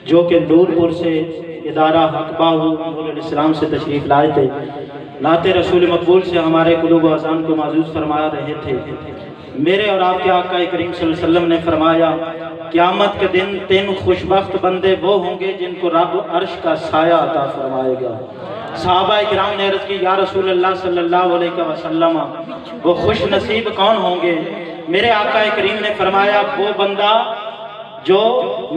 جو کہ نورپور سے ادارہ حق باہو نور الاسلام سے تشریف لائے تھے، نعت رسول مقبول سے ہمارے قلوب و اذان کو معزوز فرما رہے تھے۔ میرے اور آپ کے آقا کریم صلی اللہ علیہ وسلم نے فرمایا، قیامت کے دن 3 خوشبخت بندے وہ ہوں گے جن کو رب عرش کا سایہ عطا فرمائے گا۔ صحابہ کرام نے عرض کی، یا رسول اللہ صلی اللہ علیہ وسلم، وہ خوش نصیب کون ہوں گے؟ میرے آقا کریم نے فرمایا، وہ بندہ جو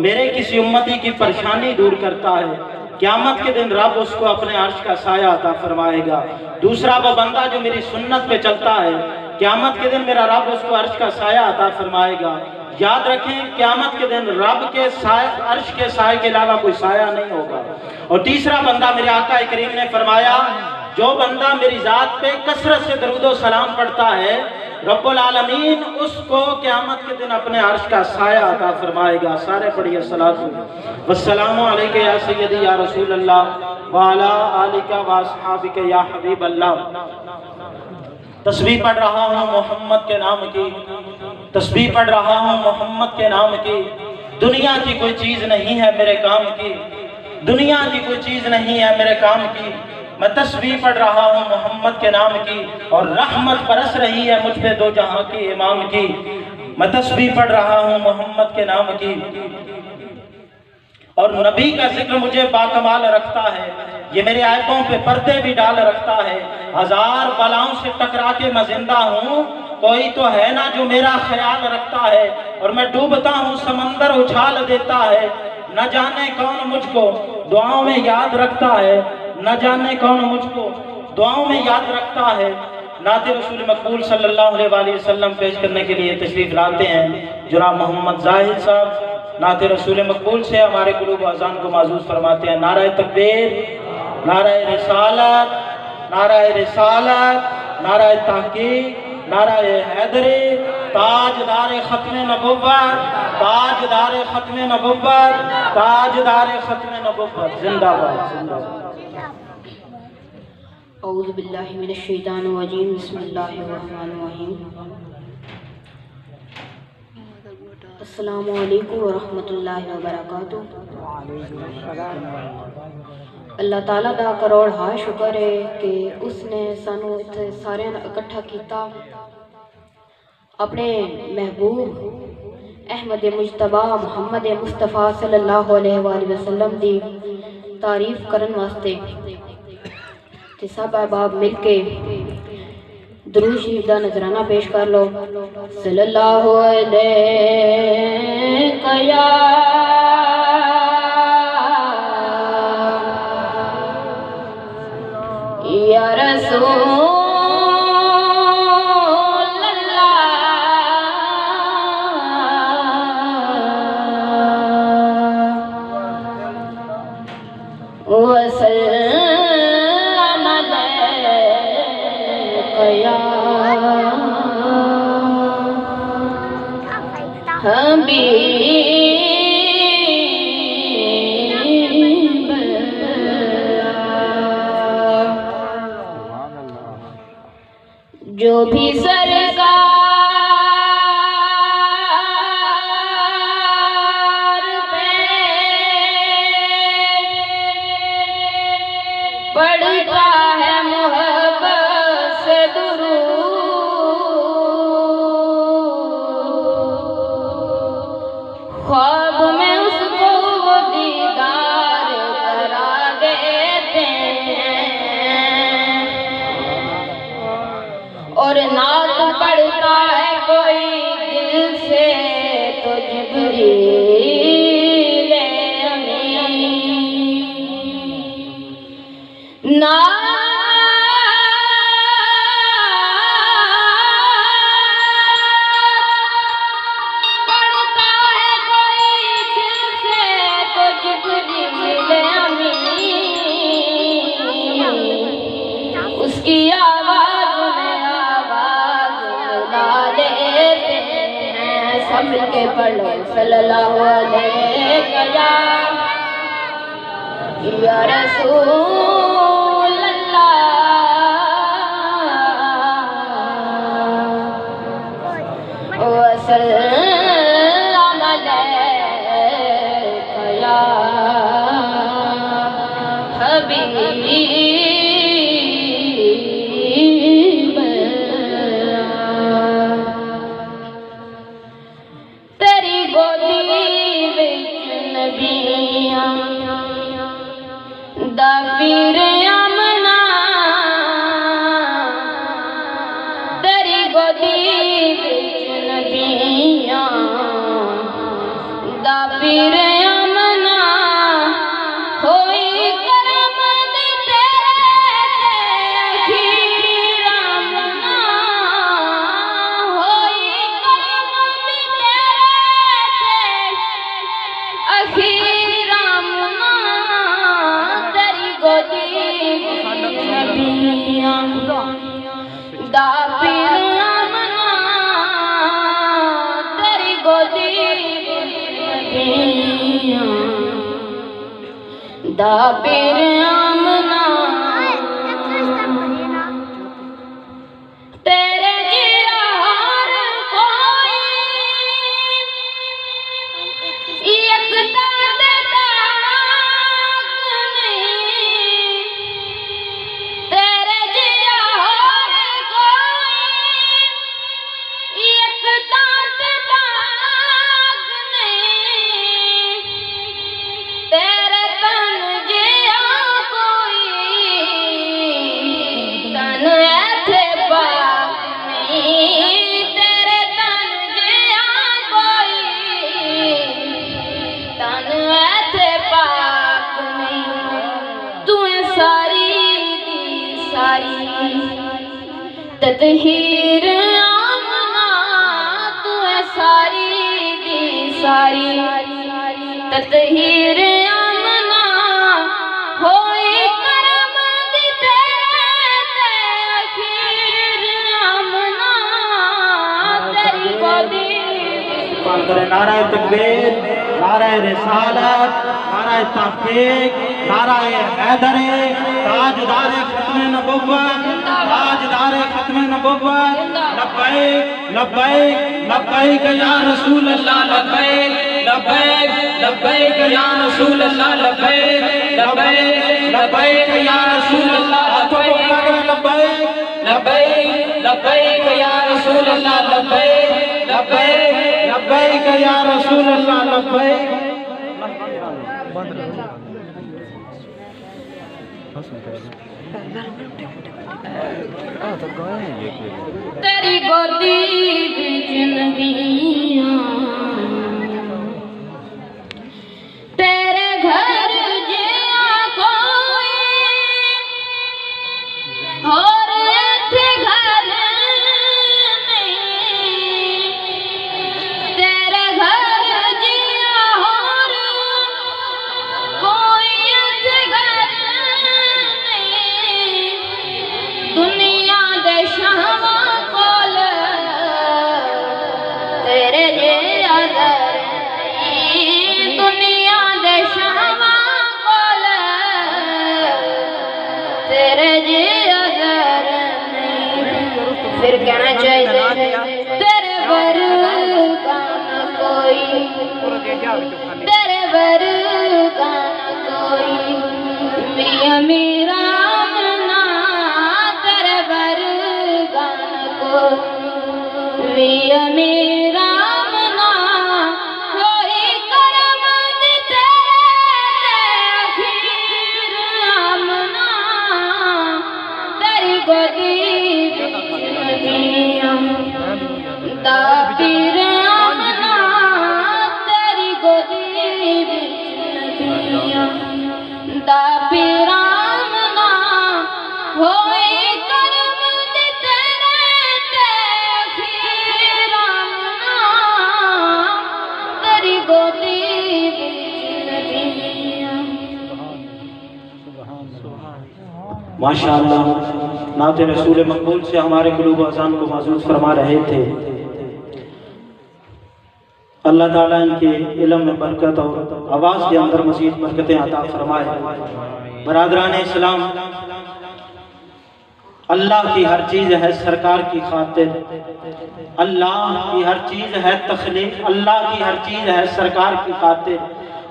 میرے کسی امتی کی پریشانی دور کرتا ہے، قیامت کے دن رب اس کو اپنے عرش کا سایہ عطا فرمائے گا۔ دوسرا، وہ بندہ جو میری سنت پہ چلتا ہے، قیامت کے دن میرا رب اس کو عرش کا سایہ عطا فرمائے گا۔ یاد رکھیں، قیامت کے دن رب کے عرش کے سائے کے علاوہ کوئی سایہ نہیں ہوگا۔ اور تیسرا بندہ، میرے آقا کریم نے فرمایا، جو بندہ میری ذات پہ کثرت سے درود و سلام پڑھتا ہے، رب العالمین اس کو قیامت کے دن اپنے عرش کا سایہ عطا فرمائے گا۔ سارے پڑھیے الصلاۃ والسلام علیک یا سیدی یا رسول اللہ وعلی آلک و اصحابک یا حبیب اللہ۔ تسبیح پڑھ رہا ہوں محمد کے نام کی، تسبیح پڑھ رہا ہوں محمد کے نام کی۔ دنیا کی کوئی چیز نہیں ہے میرے کام کی، دنیا کی کوئی چیز نہیں ہے میرے کام کی۔ میں تسبیح پڑھ رہا ہوں محمد کے نام کی، اور رحمت برس رہی ہے مجھ پہ دو جہاں کی امام کی۔ میں تسبیح پڑھ رہا ہوں محمد کے نام کی، اور نبی کا ذکر مجھے باکمال رکھتا ہے، یہ میرے عیبوں پہ پردے بھی ڈال رکھتا ہے۔ ہزار بلاؤں سے ٹکرا کے میں زندہ ہوں، کوئی تو ہے نا جو میرا خیال رکھتا ہے، اور میں ڈوبتا ہوں سمندر اچھال دیتا ہے۔ نہ جانے کون مجھ کو دعاؤں میں یاد رکھتا ہے، نہ جانے کون مجھ کو دعاؤں میں یاد رکھتا ہے۔ نعت رسول مقبول صلی اللہ علیہ وآلہ وسلم پیش کرنے کے لیے تشریف لاتے ہیں جناب محمد زاہد صاحب۔ نعت رسول مقبول سے ہمارے قلوب و اذان کو معزوز فرماتے ہیں۔ نعرہ تکبیر، نعرہ رسالت، نعرہ رسالت، نعرہ تحقیق، نعرہ حیدری، تاجدار ختم نبوت، تاجدار ختم نبوت، تاجدار ختم نبوت، زندہ باد، زندہ باد۔ اعوذ باللہ من الشیطان الرجیم، بسم اللہ الرحمن الرحیم۔ السلام علیکم ورحمۃ اللہ وبرکاتہ۔ اللہ تعالیٰ دا کروڑ ہاں شکر ہے کہ اس نے سانو اتنے سارے اکٹھا کیتا، اپنے محبوب احمد مجتبیٰ محمد مصطفیٰ صلی اللہ علیہ وآلہ وسلم دی تعریف کرن واسطے۔ تے سب احباب مل کے درود شریف دا نذرانہ پیش کر لو۔ صلی اللہ علیہ یا رسول جو بھی سرکار پہ پڑھتا ہے محبت سے درود، خواب میں اس کو وہ دیدار کرا دیتے ہیں، اور نعت پڑھتا ہے کوئی دل سے تو جبریل امین۔ نعت پڑھتا ہے کوئی دل سے تو جبریل امین، اس کی آواز سب مل کے پڑھ لو۔ صلی اللہ علیہ یا رسول اللہ وسلم علیہ یا تیری گودی وچ نبیاں دا پیر آمنا تیری گودی وچ نبیاں دا پیر آمنا ہوئی کرم دی تیرے اخیر آمنا ہوئی کرم دی تیرے اخیر آمنا تیری گودی نبیاں دا پیر آمنا تیری گودی نبیاں دا پیر آمنا تیرے جیرا ہر کوئی ایک داد داغ نہیں تیرے جیرا ہر کوئی ایک داد داغ نہیں تیرے تن جیا کوئی تن ایتھے پاک نہیں تیرے تن جیا کوئی تن ایتھے پاک نہیں تو ساری دی ساری تطہیر آمنا تو ساری دی ساری تطہیر آمنا ہوئی کرم دی تیرے اخیر آمنا تیری گودی پال کرے نعرہ تکبیر، نعرہ رسالت، نعرہ تحقیق، نعرہ حیدر، تاجدار ختم نبوت، تاجدار ختم نبوت، لبیک لبیک لبیک یا رسول اللہ، لبیک لبیک لبیک یا رسول اللہ، لبیک لبیک لبیک یا رسول اللہ، ہاتھوں کو اٹھا کر لبیک لبیک لبیک یا رسول اللہ، لبیک لبیک لبیک یا رسول اللہ، لبیک تیری گودی وچ نبیاں تیرے گھر جیا کوئی اور ایتھے گھر نہیں تیرے گھر جیا اور کوئی ایتھے گھر نہیں دنیا دے شہواں کول تیرے جیا در نہیں دنیا دے شہواں کول تیرے جیا در نہیں پھر کہنا چاہیے تیرے ورگا نہ کوئی تیرے ورگا نہ کوئی میاں میرا آمنا تیرے ورگا نہ کوئی میاں میرا آمنا ہوئی کرم دی تیرے اخیر آمنا تیری گودی وچ نبیاں دا پیر آمنا تیری گودی وچ نبیاں دا پیر آمنا ہوئی کرم دی تیرے اخیر آمنا تیری گودی وچ نبیاں ماشاءاللہ نعت رسول مقبول سے ہمارے قلوب و اذان کو معزز فرما رہے تھے۔ اللہ تعالیٰ ان کے علم میں برکت اور آواز کے اندر مزید برکتیں عطا فرمائے۔ برادران اسلام، اللہ کی ہر چیز ہے سرکار کی خاطر، اللہ کی ہر چیز ہے تخلیق، اللہ کی ہر چیز ہے سرکار کی خاطر،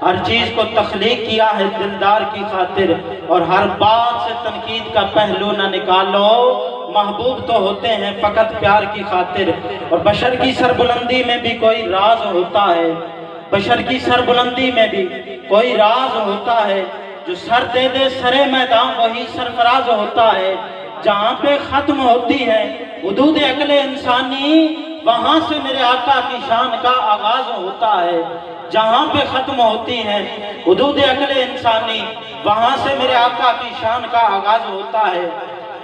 ہر چیز کو تخلیق کیا ہے دلدار کی خاطر، اور ہر بات سے تنقید کا پہلو نہ نکالو، محبوب تو ہوتے ہیں فقط پیار کی خاطر۔ اور بشر کی سربلندی میں بھی کوئی راز ہوتا ہے، بشر کی سربلندی میں بھی کوئی راز ہوتا ہے، جو سر دے دے سرے میدان وہی سرفراز ہوتا ہے۔ جہاں پہ ختم ہوتی ہے حدود عقل انسانی، وہاں سے میرے آقا کی شان کا آغاز ہوتا ہے۔ جہاں پہ ختم ہوتی ہے حدود عقل انسانی، وہاں سے میرے آقا کی شان کا آغاز ہوتا ہے۔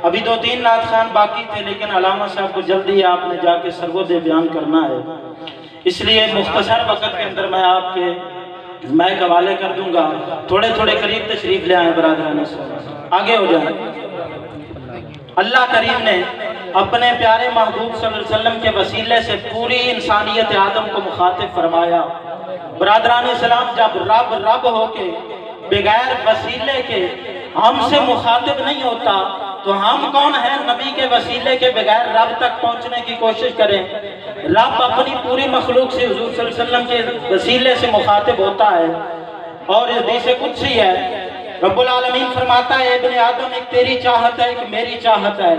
ابھی 2-3 نعت خوان باقی تھے، لیکن علامہ صاحب کو جلدی آپ نے جا کے سرگود بیان کرنا ہے، اس لیے مختصر وقت کے اندر میں آپ کے مائک حوالے کر دوں گا۔ تھوڑے تھوڑے قریب تشریف لے آئیں برادران اسلام، آگے ہو جائیں۔ اللہ کریم نے اپنے پیارے محبوب صلی اللہ علیہ وسلم کے وسیلے سے پوری انسانیت آدم کو مخاطب فرمایا۔ برادران اسلام، جب رب رب ہو کے بغیر وسیلے کے ہم سے مخاطب نہیں ہوتا تو ہم کون ہیں نبی کے وسیلے کے بغیر رب تک پہنچنے کی کوشش کریں؟ رب اپنی پوری مخلوق سے حضور صلی اللہ علیہ وسلم کے وسیلے سے مخاطب ہوتا ہے، اور حدیث قدسی ہے، رب العالمین فرماتا ہے ابن آدم ایک تیری چاہت ہے، ایک میری چاہت ہے،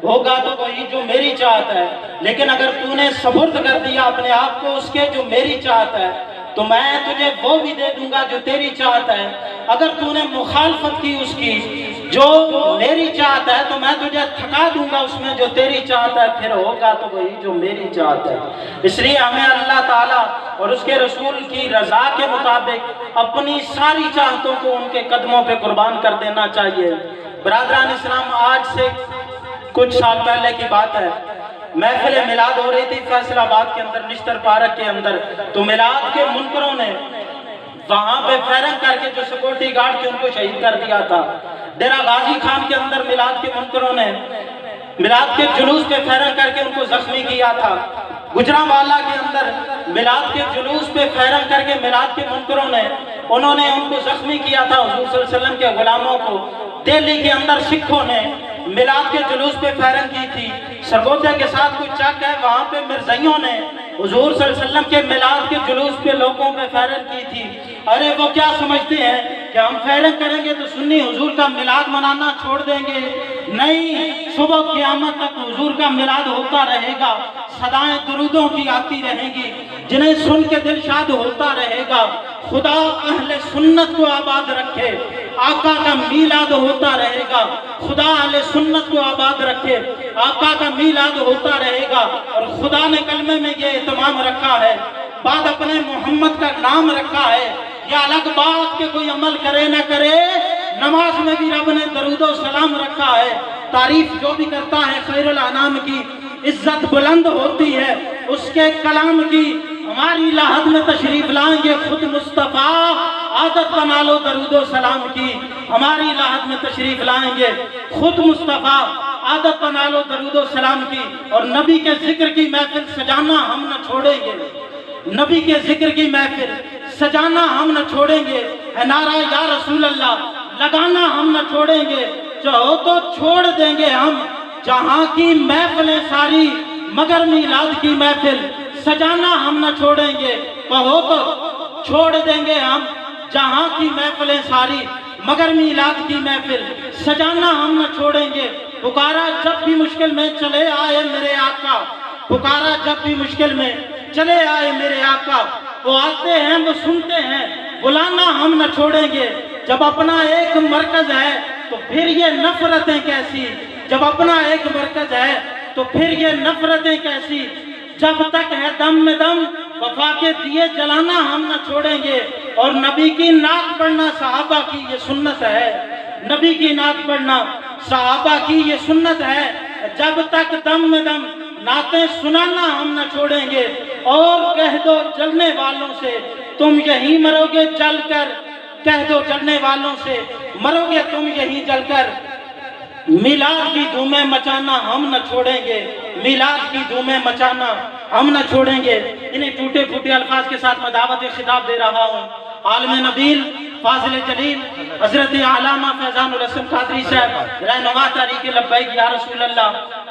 ہوگا تو وہی جو میری چاہت ہے، لیکن اگر تو نے سپرد کر دیا اپنے آپ کو اس کے جو میری چاہت ہے تو میں تجھے وہ بھی دے دوں گا جو تیری چاہت ہے۔ اگر تو نے مخالفت کی اس کی جو میری چاہت ہے تو میں تجھے تھکا دوں گا اس میں جو تیری چاہت ہے، پھر ہوگا تو وہی جو میری چاہت ہے۔ اس لیے ہمیں اللہ تعالیٰ اور اس کے رسول کی رضا کے مطابق اپنی ساری چاہتوں کو ان کے قدموں پہ قربان کر دینا چاہیے۔ برادران اسلام، آج سے کچھ سال پہلے کی بات ہے، محفل میلاد ہو رہی تھی فیصل آباد کے اندر، نشتر پارک کے اندر، تو میلاد کے منکروں نے وہاں پہ فیرنگ کر کے جو سیکورٹی گارڈ تھے ان کو شہید کر دیا تھا۔ ڈیرہ غازی خان کے اندر میلاد کے منکروں نے میلاد کے جلوس پہ فیرنگ کر کے ان کو زخمی کیا تھا۔ گجرانوالہ کے اندر میلاد کے جلوس پہ فیرنگ کر کے میلاد کے منکروں نے انہوں نے ان کو زخمی کیا تھا، حضور صلی اللہ علیہ وسلم کے غلاموں کو۔ دہلی کے اندر سکھوں نے میلاد کے جلوس پہ فیرنگ کی تھی، سرگوتے کے ساتھ کوئی چک ہے، وہاں پہ مرزائیوں نے حضور صلی اللہ علیہ وسلم کے میلاد کے جلوس پہ لوگوں پہ فیرنگ کی تھی۔ ارے وہ کیا سمجھتے ہیں کہ ہم فیرنگ کریں گے تو سنی حضور کا میلاد منانا چھوڑ دیں گے؟ نہیں، صبح قیامت تک حضور کا میلاد ہوتا رہے گا، صدائیں درودوں کی آتی رہیں گی، جنہیں سن کے دل شاد ہوتا رہے گا۔ خدا اہل سنت کو آباد رکھے، آقا کا میلاد ہوتا رہے گا، خدا اہل سنت کو آباد رکھے، آقا کا میلاد ہوتا رہے گا۔ اور خدا نے کلمے میں یہ اہتمام رکھا ہے، بعد اپنے محمد کا نام رکھا ہے۔ یہ الگ بات کہ کوئی عمل کرے نہ کرے، نماز میں بھی رب نے درود و سلام رکھا ہے۔ تعریف جو بھی کرتا ہے خیر الانام کی، عزت بلند ہوتی ہے اس کے کلام کی۔ ہماری لاحد میں تشریف لائیں گے خود مصطفیٰ، عادت بنا لو درود و سلام کی۔ ہماری لاحد میں تشریف لائیں گے خود مصطفیٰ، عادت بنا لو درود و سلام کی۔ اور نبی کے ذکر کی محفل سجانا ہم نہ چھوڑیں گے، نبی کے ذکر کی محفل سجانا ہم نہ چھوڑیں گے۔ اے نعرہ یا رسول اللہ لگانا ہم نہ چھوڑیں گے، چاہو تو چھوڑ دیں گے ہم جہاں کی محفلیں ساری، مگر میلاد کی محفل سجانا ہم نہ چھوڑیں گے۔ کہو تو چھوڑ دیں گے ہم جہاں کی محفلیں ساری، مگر میلاد کی محفل سجانا ہم نہ چھوڑیں گے۔ پکارا جب بھی مشکل میں چلے آئے میرے آقا، پکارا جب بھی مشکل میں چلے آئے میرے آقا، وہ آتے ہیں وہ سنتے ہیں، بلانا ہم نہ چھوڑیں گے۔ جب اپنا ایک مرکز ہے تو پھر یہ نفرتیں کیسی، جب اپنا ایک مرکز ہے تو پھر یہ نفرتیں کیسی۔ جب تک ہے دم میں دم وفا کے دیے جلانا ہم نہ چھوڑیں گے۔ اور نبی کی نعت پڑھنا صحابہ کی یہ سنت ہے، نبی کی نعت پڑھنا صحابہ کی یہ سنت ہے۔ جب تک دم میں دم نعتیں سنانا ہم نہ چھوڑیں گے۔ اور کہہ دو جلنے والوں سے تم یہی مرو گے جل کر، کہہ دو جلنے والوں سے مرو گے تم یہی جل کر۔ میلاد کی دھومیں مچانا ہم نہ چھوڑیں گے، میلاد کی دھومیں مچانا ہم نہ چھوڑیں گے۔ انہیں ٹوٹے پھوٹے الفاظ کے ساتھ میں دعوت خطاب دے رہا ہوں۔ عالم نبیل فاضل جلیل حضرت علامہ فیضان الحسن قادری صاحب رہنما تحریک لبیک یا رسول اللہ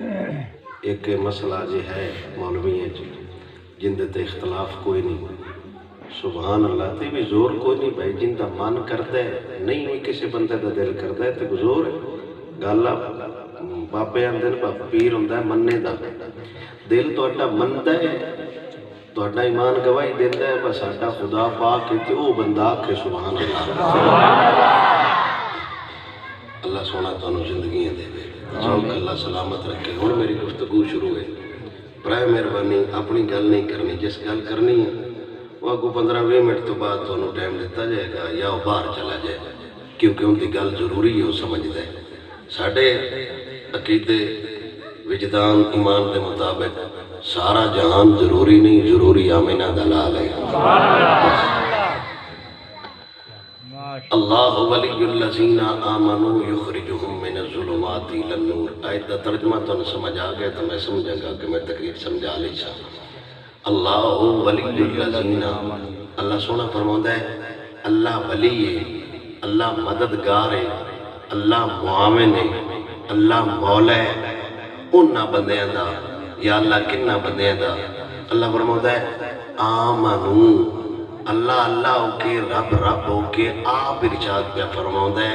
ایک مسئلہ جو ہے مولوی جندے تے اختلاف کوئی نہیں، سبحان اللہ تے بھی زور کوئی نہیں بھائی، جندہ من کرتا ہے نہیں ہوئی کسی بندے دا دل کرتا ہے تے زور ہے گالا بابے آندے بابا پیر ہوندہ ہے مننے دا دل تو اٹھا منتا ہے تو اٹھا ایمان گواہی دیتا ہے بس اٹھا خدا پاک تے او بندہ آکھے سبحان اللہ۔ اللہ سونا تو انہوں زندگیاں دے دے ذوق اللہ سلامت رکھے۔ ہوں میری گفتگو شروع ہے، برائے مہربانی اپنی گل نہیں کرنی، جس گل کرنی ہے وہ کو 15-20 منٹ تو بعد تو انہوں ٹائم دیتا جائے گا یا وہ باہر چلا جائے گا، کیونکہ ان کی گل ضروری ہے وہ سمجھتا ہے۔ ساڑھے عقیدے وجدان ایمان دے مطابق سارا جہان ضروری نہیں، ضروری آمینہ دلال ہے۔ اللہ ولی الذین آمنوا یخرجہم من الظلمات الی النور۔ آیت دا ترجمہ تو نہ سمجھ آ گیا تو میں سمجھا گا کہ میں تقریر سمجھا لے سا۔ اللہ ولی الذین، اللہ سونا فرماتا ہے اللہ ولی ہے، اللہ مددگار ہے، اللہ معاون ہے، اللہ مولا ہے انہاں بندیاں دا، یا اللہ کنہ بندیاں دا۔ اللہ فرماتا ہے آمنو، اللہ اللہ ہو کے رب رب ہو کے آپ ارشاد پہ فرماؤں ہے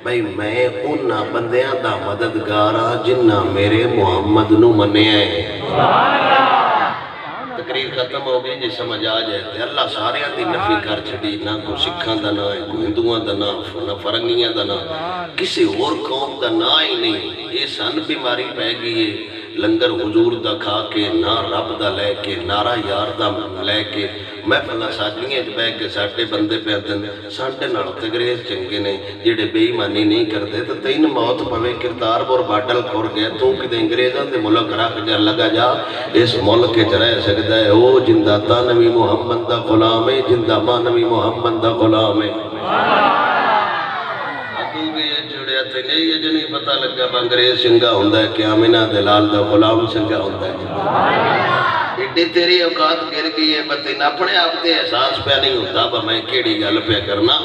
بھئی میں انہاں بندیاں دا مددگارا جنہ میرے محمد نو منے آئے۔ تقریر ختم ہو گئی جی سمجھ آ جائے تھے اللہ سارے دی نفی کر چھڑی، نہ کو سکھاں دا نہ ہے، کوئی ہندوان دا نہ فرنگیاں دا نہ، کسی اور قوم دا نہ ہی نہیں۔ یہ سن بیماری پہ گئی ہے لنگر حضور دا کھا کے، نہ رب دا لے کے، نعرہ یار دا لے کے، محفلہ ساجیاں بہ کے ساڈے بندے پہ دن ساڈے نال تے انگریز چنگے نے جڑے بے ایمانی نہیں کرتے تو تین موت پوے کرتارپور باڈل کھور گئے تو کدے انگریزاں دے ملک رکھ جا لگا جا اس ملک وچ رہ سکدا ہے او جندا تانوی محمد دا غلام ہے، جندا مانوی محمد دا غلام ہے۔ یہ جو نہیں پتہ لگا انگریز چنگا ہوندہ ہے کہ آمینہ دلال دا غلام چنگا ہوندہ ہے۔ ایڈی تیری اوقات گر گئی ہے بتین اپنے آپ تے احساس پہ نہیں ہوتا با میں کیڑی گل پہ کرنا۔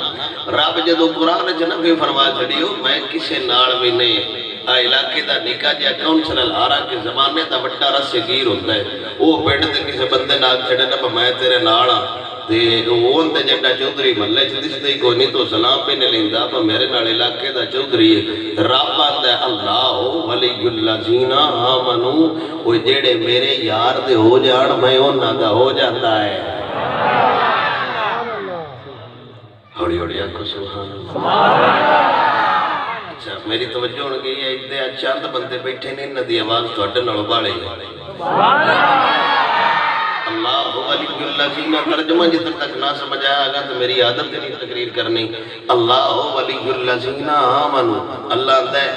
رب جدو قرآن جنبی فرما چھڑیو میں کسے ناڑ بھی نہیں علاقے دا نکا جیا کونسلر آرہ کے زمانے دا بڑا رس گیر ہوتا ہے وہ پینڈ دے کسے بندے ناک چھڑے نا با میں تیرے ناڑا تے اون تے جنڈا چودری ملے چھتیس دے کوئی نہیں تو سلام پہ نہیں لیندہ پا میرے نال علاقے دا چودری ہے رب آندہ ہے اللہ ولی الذین آمنو وہ جیڑے میرے یار دے ہو جان میں انہاں دا ہو جاتا ہے۔ ہوڑی ہوڑی آنکھو سبحان اللہ۔ اچھا میری توجہ ہون گئی ہے اتنے چند بندے بیٹھے نہیں ندی آواز تو اڈن نال باڑے اللہ ولی الذین، ترجمہ جتر تک نہ سمجھ آیا گا تو میری عادت نہیں تقریر کرنی۔ اللہ ولی الذین آمنو، اللہ اندہ ہے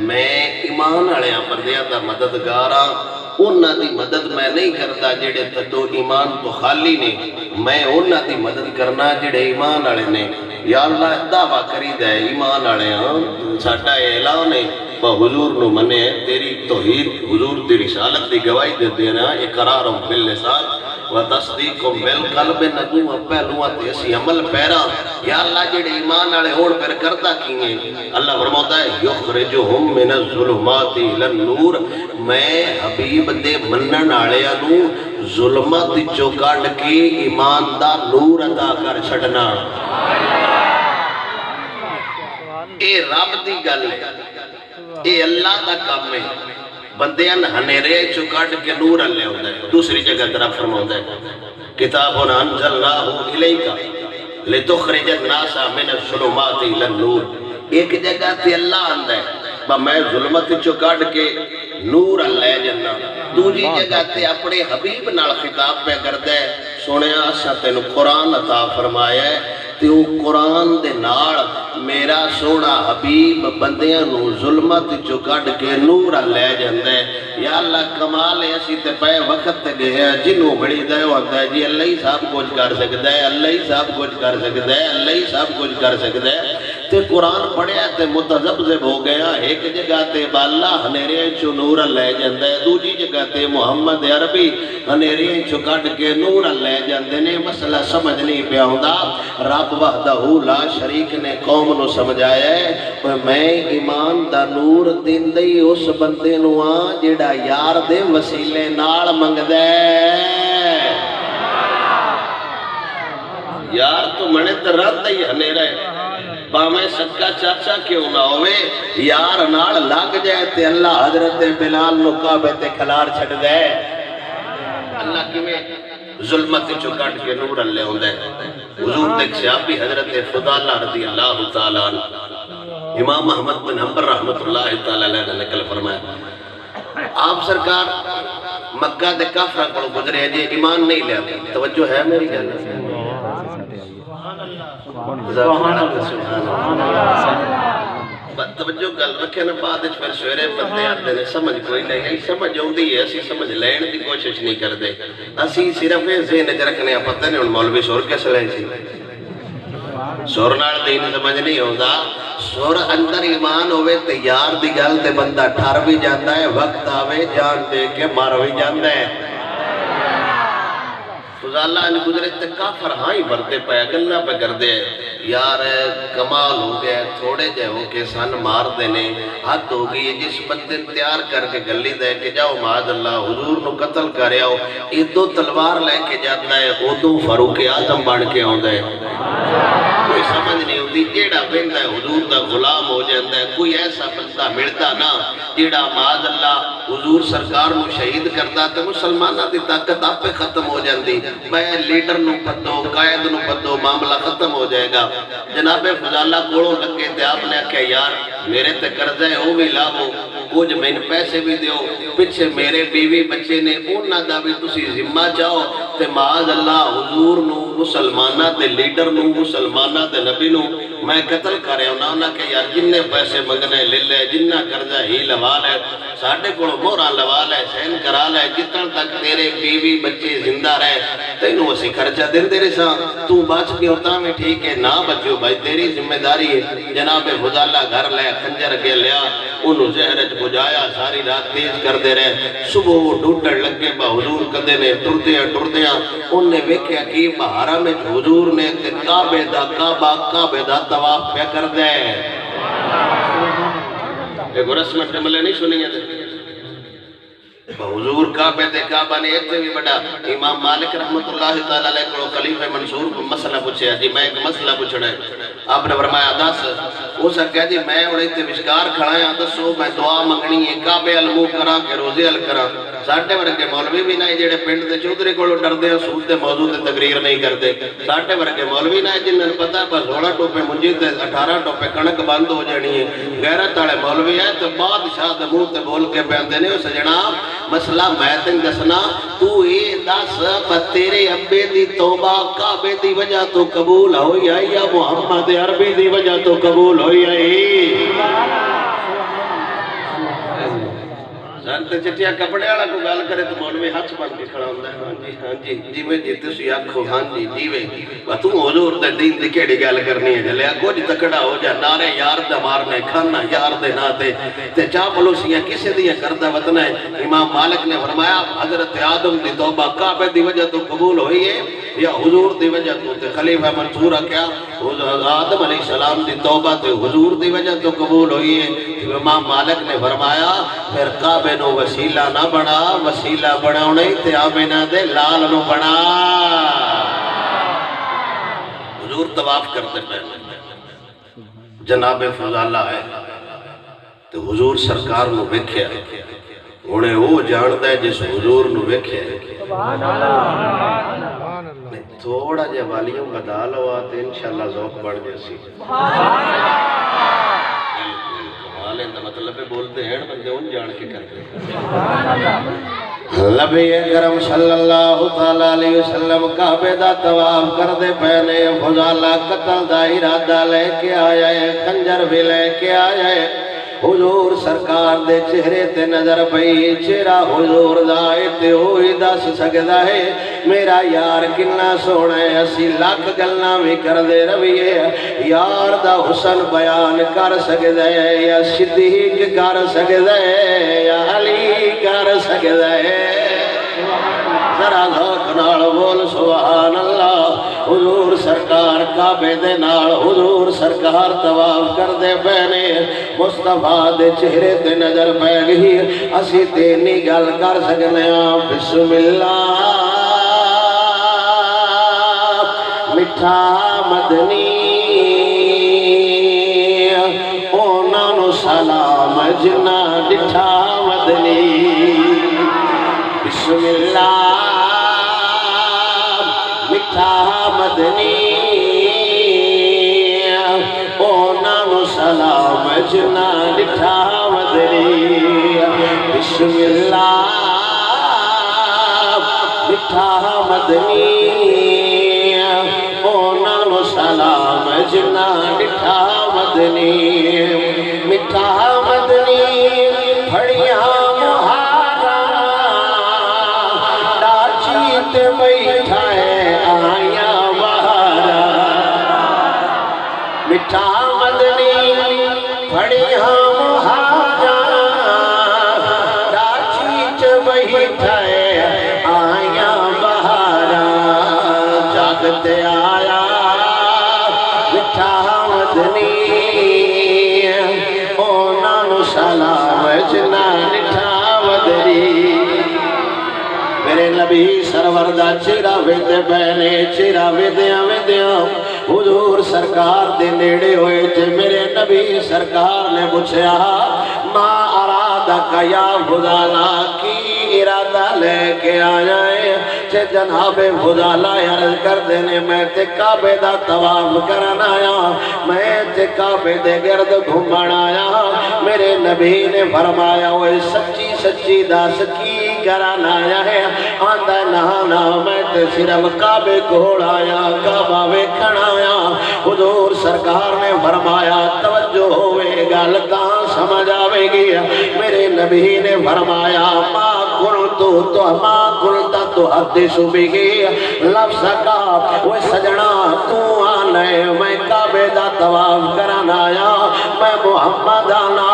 میں ایمان آڑیاں بندیاں دا مددگاراں انہاں دی مدد میں نہیں کرتا جڑے تدو ایمان تو خالی نے، میں انہاں دی مدد کرنا جڑے ایمان آڑے نے۔ یا اللہ دعویٰ کری دے ایمان آڑیاں ساٹھا اعلان ہے با حضور نو منے تیری توحید حضور دی رسالت دی گواہی دے دینا اقرارم باللسان و تصدیقم بالقلب نجوم پہلوات ایسی عمل پیرا۔ یا اللہ جڑے ایمان آڑے ہون پر کرتا کیے اللہ فرماتا ہے یخرجہم من الظلمات الی النور، میں حبیب دے منن آڑے انو ظلمت چوکاٹ کے ایمان دا نور عطا کر چھڑنا۔ اے رب دی گل ہے، اے اللہ دا کام ہے، بندیاں ہنیرے چکاٹ کے نور اللہ ہوتا ہے۔ دوسری جگہ طرف فرماتا ہے کتاب انزلناہ الیکا لتخرج الناس من الظلمات الی النور، ایک جگہ تے اللہ آندہ ہے میں ظلمت چکاٹ کے نور اللہ جنہ، دوجی جگہ تے اپنے حبیب نال خطاب پہ کردہ ہے سونے آسا تینو قرآن عطا فرمایا ہے تے وہ قرآن دے نال میرا سونا حبیب بندیاں نو ظلمت چکڑ کے نور لے جاندے۔ یا اللہ کمال ہے اسی تے پہ وقت تے گئے جنوں بڑی دے ہوتا ہے جی اللہ ہی سب کچھ کر سکتا ہے، اللہ ہی سب کچھ کر سکتا ہے، اللہ ہی سب کچھ کر سکتا ہے۔ تے قرآن پڑھیا تے متذبذب ہو گیا. ایک جگہ تے بالا ہنیرے چو نور لے جاندے, دوجی جگہ تے محمد عربی ہنیرے چو کٹ کے نور لے جاندے نے. مسئلہ سمجھ نہیں پیا ہوندا. رب وحدہ لا شریک نے قوم نو سمجھایا ہے میں ایمان دا نور دیندی اس بندے نو آں جیڑا یار دے وسیلے نال منگدا ہے. یار تو منے تے رہندا ہی ہنیرا ہے, باویں سکا چاچا کیوں نہ ہوئے, یار نال لگ جائے تے اللہ حضرت بلال نو کعبے تے کھلار چھڑ دے. اللہ کیویں ظلمت چو کٹ کے نور اللہ ہوندا ہے. حضور دے صحابی حضرت فضالہ رضی اللہ تعالی عنہ امام احمد بن حنبل رحمۃ اللہ تعالی علیہ نے نقل فرمایا آپ سرکار مکہ دے کافراں کول گزرے جی ایمان نہیں لیا. توجہ ہے میری گل؟ سبحان اللہ. توجہ گل رکھے نا, بعد پھر سویرے بندے آتے نے سمجھ کوئی نہیں, سمجھ آتی ہے اسی سمجھ لین کی کوشش نہیں کرتے. اسی صرف ذہن چ رکھنے پتہ نہیں ہوں مولوی سور کیسے لے سی, سور نال دین سمجھ نہیں آتا. سور اندر ایمان ہوئے تے یار دی گل تے بندہ ٹھر بھی جاتا ہے, وقت آوے جان دے کے مار بھی جاتا ہے. فضالہ ان گزرے تے کافر ہاں ہی بھرتے پایا گلہ پہ کر دے یار کمال ہو گیا, تھوڑے جے ہو کے سن مار دینے, حد ہو گئی. جس بندے تیار کر کے گلی دے کہ جاؤ معاذ اللہ حضور نو قتل کرے آؤ, ادو تلوار لے کے جاتا ہے, ادو فاروق اعظم بن کے آندا ہے. کوئی سمجھ نہیں ہوتی. جیڑا بندہ حضور دا غلام ہو جاتا ہے, کوئی ایسا بندہ ملتا نا جیڑا معاذ اللہ حضور سرکار نو شہید کرتا تے مسلمانہ دی طاقت آپ پہ ختم ہو جاندی. میں لیڈر نو پتو قائد نو پتو معاملہ ختم ہو جائے گا. جناب فضالہ کوڑوں لگے تے آپ نے کہا یار میرے تے قرض ہے وہ بھی لاؤ, کچھ میں پیسے بھی دیو, پیچھے میرے بیوی بچے نے انہاں دا بھی تسی ذمہ چاہو تے معاذ اللہ حضور نو مسلمانہ تے لیڈر نو مسلمانہ تے نبی نو میں قتل کرے ہوں. انہاں کہ یار جننے پیسے منگنے لے لے, جنہ قرضہ ہی لوا لے, ساڑھے کو مورا لوا لے, سین کرا لے, جتن تک تیرے بیوی بچے زندہ رہے تینوں اسی خرچہ دن تیرے ساں تو بچ کے ہوتا میں ٹھیک ہے, نہ بچو بھائی تیری ذمہ داری ہے. جناب فضالہ گھر لے خنجر کے لیا, انہوں زہرج بجایا, ساری رات تیز کر دے رہے. صبح وہ ڈھونڈن لگے با حضور کدے نے ٹردیاں انہیں ویکھیا کی بہارا میں حضور نے کعبے دا طواف پہ کر دے. ایک رسم ٹملے نہیں سنی ہے حضور کعبے دے کعبہ نے ایک بھی بڑا. امام مالک رحمت اللہ تعالیٰ علیہ کو خلیفہ منصور کو مسئلہ پوچھے جی میں ایک مسئلہ پوچھنا ہے. آپ نے فرمایا دس. وہ سر کہہ جی میں انہیں تے وشکار کھڑایا دسو میں دعا منگنی ہے کعبے علمو کراں کہ روزے ال کراں. ساڑھے ورگے مولوی بھی نہیں جیڑے پنڈ دے چودھری کو ڈر دے سود دے موضوع دے تقریر نہیں کر دے. ساڑھے ورگے مولوی نہیں جنہیں پتا بس 16 ٹوپے منجی تے 18 ٹوپے کنک بند ہو جانی ہے. غیرت والے مولوی ہے تو بادشاہ دے منہ تے بول کے بیان دینے اس جناب مسئلہ میں تن دسنا تو اے دس تیرے ابے دی توبہ کعبے دی وجہ تو قبول ہوئی ہے یا محمد عربی دی وجہ تو قبول ہوئی ہے؟ سانتے چٹیا کپڑے والا کو گال کرے تو مولوی ہاتھ بن کے کھڑا ہوتا ہے. ہاں جی جی میں جی تسی آکھو ہاں جی جیوے تو حضور دے دین دی کیڑی گال کرنی ہے جلیا کچھ تکڑا ہو جا نعرے یار دا مارنے کھانا یار دے ناتے تے چاپلوسیاں کسے دیا کردہ وطن ہے. امام مالک نے فرمایا حضرت آدم دی توبہ کعبے دی وجہ تو قبول ہوئی ہے یا حضور دی وجہ تو تے خلیفہ منصور کیا آدم علیہ السلام دی توبہ تے حضور دی وجہ تو قبول ہوئی ہے. امام مالک نے فرمایا پھر کعبے نو وسیلہ نہ بنا, وسیلہ بناؤ نہیں تے آمینہ دے لال نو بنا. حضور طواف کرتے پہلے جناب فضالہ ہے تو حضور سرکار نو ویکھیا انہیں وہ جاندہ ہے جس حضور نو ویکھیا تھوڑا جے والیوں بدا لو آتے انشاءاللہ ذوق بڑھ جیسی. مطلب بولتے ہیں بندے ان جان کے کرتے نبی اکرم صلی اللہ علیہ وسلم کعبے دا طواف کر دے پہنے. فضالہ قتل دا ارادہ لے کے آیا ہے, خنجر بھی لے کے آیا ہے. حضور سرکار دے چہرے تے نظر پئی چہرہ حضور دا تے ہوئی دس سکدا ہے میرا یار کنا سونا ہے اسی لاکھ گلاں وی کر دے رویے یار دا حسن بیان کر سکدا ہے یا صدیق کر سکدا ہے یا علی کر سکدا ہے ذرا ذوق نال بول سبحان اللہ حضور سرکار کعبے دے نال حضور سرکار طواف کردے پے نے مصطفیٰ دے چہرے تے نظر پے گئی اسی تے نہیں گل کر سکنے ہاں بسم اللہ میٹھا مدنی اونا نو سلام جنا ڈٹھا مدنی بسم اللہ میٹھا مدنی اونا نو سلام جنا ڈٹھا مدنی بسم اللہ میٹھا مدنی اونا نو سلام جنا ڈٹھا مدنی میٹھا مدنی پھڑیاں بیٹھائے آیا بہارا میٹھا مدنی پھڑی ہم ہارا ڈاچی چ بیٹھائے آیا بہارا جاگتے آیا میٹھا مدنی اونا نو سلام جنا ڈٹھا مدنی میرے نبی سرور دا چہرہ ویندے پہنے چہرہ ویندیاں ویندیاں حضور سرکار دے نیڑے ہوئے تھے میرے نبی سرکار نے پوچھا ما ارادک یا فضالہ کی ارادہ لے کے آیا ہے چھے جناب فضالہ عرض کر دینے میں تے کعبے دا طواف کرن آیا میں تے کعبے دے گرد گھومن آیا میرے نبی نے فرمایا وہ سچی سچی دس کی کرن آیا ہے آندہ نہانا میں تے صرف کعبے کھوڑ آیا کعبہ ویکھن آیا حضور سرکار نے فرمایا توجہ ہوئے گل کہاں سمجھ آوے گی میرے نبی نے فرمایا ما کنتا تو حدث بگی لفظ کا وہ سجنا تو آنے میں کعبے دا طواف کرن آیا میں محمد آنا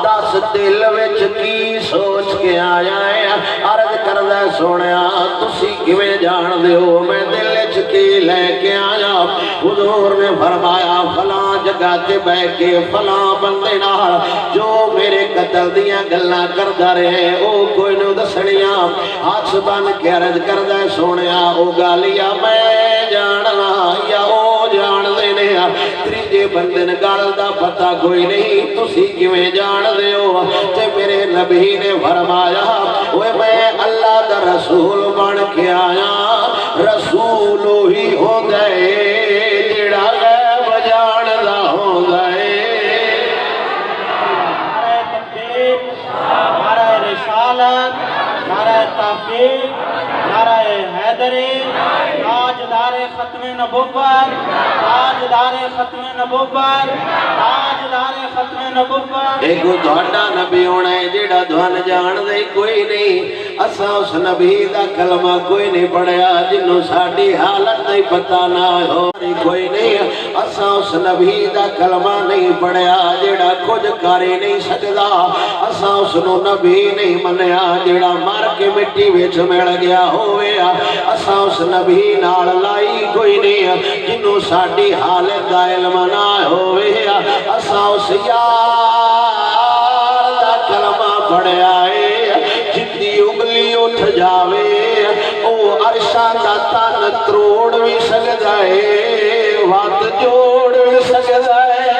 دس دل وچ کی سوچ کے آیا ہے عرض کردہ سونیا تسی کیویں جان دیو میں دل وچ کی لے کے آیا حضور نے فرمایا فلاں جگہ تے بہ کے فلاں بندے نال جو میرے قتل دیاں گلاں کردا رہے او کوئی نو دسنیاں ہاتھ بن کے عرض کردہ سونیا او گالیا میں جاننا یا او جان دینے تریجے بندن گال دا پتہ کوئی نہیں تسی کیویں جان دیو تے میرے نبی نے فرمایا اوے میں اللہ دا رسول بن کے آیا رسول ہی ہو گئے جڑا غیب جان دا ہو گئے نعرہ تکبیر نعرہ رسالت نعرہ تحقیق نعرہ حیدری تاجدار ختم نبوت تاجدار ختم نبوت تاجدار ختم نبوت ایک دھوڑا نبی ہونا ہے جیڑا دھوان جان دے کوئی نہیں اساں اس نبی دا کلمہ کوئی نہیں پڑھیا جنہوں ساڑی حالت نہیں پتہ نہ ہو کوئی نہیں اساں اس نبی دا کلمہ نہیں پڑھیا جیڑا کچھ کاری نہیں سکدا اساں اس نبی نہیں منیا جیڑا مر کے مٹی وچ مل گیا ہوئے اساں اس نبی نال لائی کوئی نہیں جنہوں ساڑی حالت دا علم نہ ہوئے اساں اس یار دا کلمہ پڑھیا ہے جتنی اگلی اٹھ جاوے او عرشاں دا تن تروڑ بھی سکدا ہے وات جوڑ بھی سکدا ہے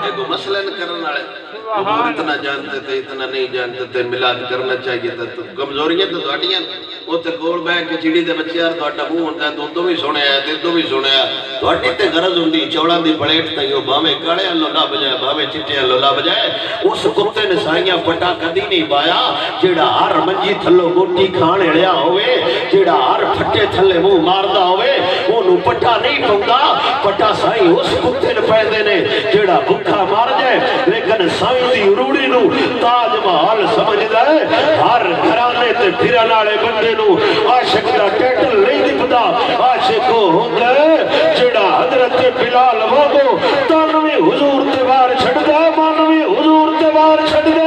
ایک مثلاً کرنے والے حضور اتنا جانتے تھے اتنا نہیں جانتے تھے ملاد کرنا چاہیے تھا تو کمزوریاں تو تھوڑیاں وہ تے کول بیٹھ کے چڑی دے بچے یار تھوڑا منہ ہوندا ہے تو بھی سنیا ہے تو بھی سنیا تھوڑی تے غرض ہوندی چوڑاں دی پلیٹ تے او بھاویں کاڑے اللہ نہ بجائے بھاویں چٹے اللہ بجائے اس کتے نے سائیاں پٹا کدی نہیں پایا جیڑا ہر منجی تھلو گوٹی کھان اڑیا ہوئے جیڑا ہر پھٹے تھلے منہ ماردا ہوئے ਉਹਨੂੰ ਪੱਠਾ ਨਹੀਂ ਪਾਉਂਦਾ, ਪੱਠਾ ਸਾਈਂ ਉਸ ਕੁੱਤੇ ਨੂੰ ਪੈਂਦੇ ਨੇ ਜਿਹੜਾ ਭੁੱਖਾ ਮਰ ਜਾਏ। ਲੇਕਿਨ ਸਾਈਂ ਦੀ ਰੂੜੀ ਨੂੰ ਤਾਜ ਮਹਿਲ ਸਮਝਦਾ ਹੈ। ਹਰ ਘਰਾਣੇ ਤੇ ਫਿਰਨ ਵਾਲੇ ਬੰਦੇ ਨੂੰ ਆਸ਼ਿਕ ਦਾ ਟਾਈਟਲ ਨਹੀਂ ਦਿਖਦਾ। ਆਸ਼ਿਕ ਉਹ ਹੁੰਦਾ ਜਿਹੜਾ ਹਜ਼ਰਤ ਬਿਲਾਲ ਵਾਂਗੂ ਤਨ ਵੀ ਹੁਜ਼ੂਰ ਤੇ ਵਾਰ ਛੱਡਦਾ, ਮਨ ਵੀ ਹੁਜ਼ੂਰ ਤੇ ਵਾਰ ਛੱਡਦਾ।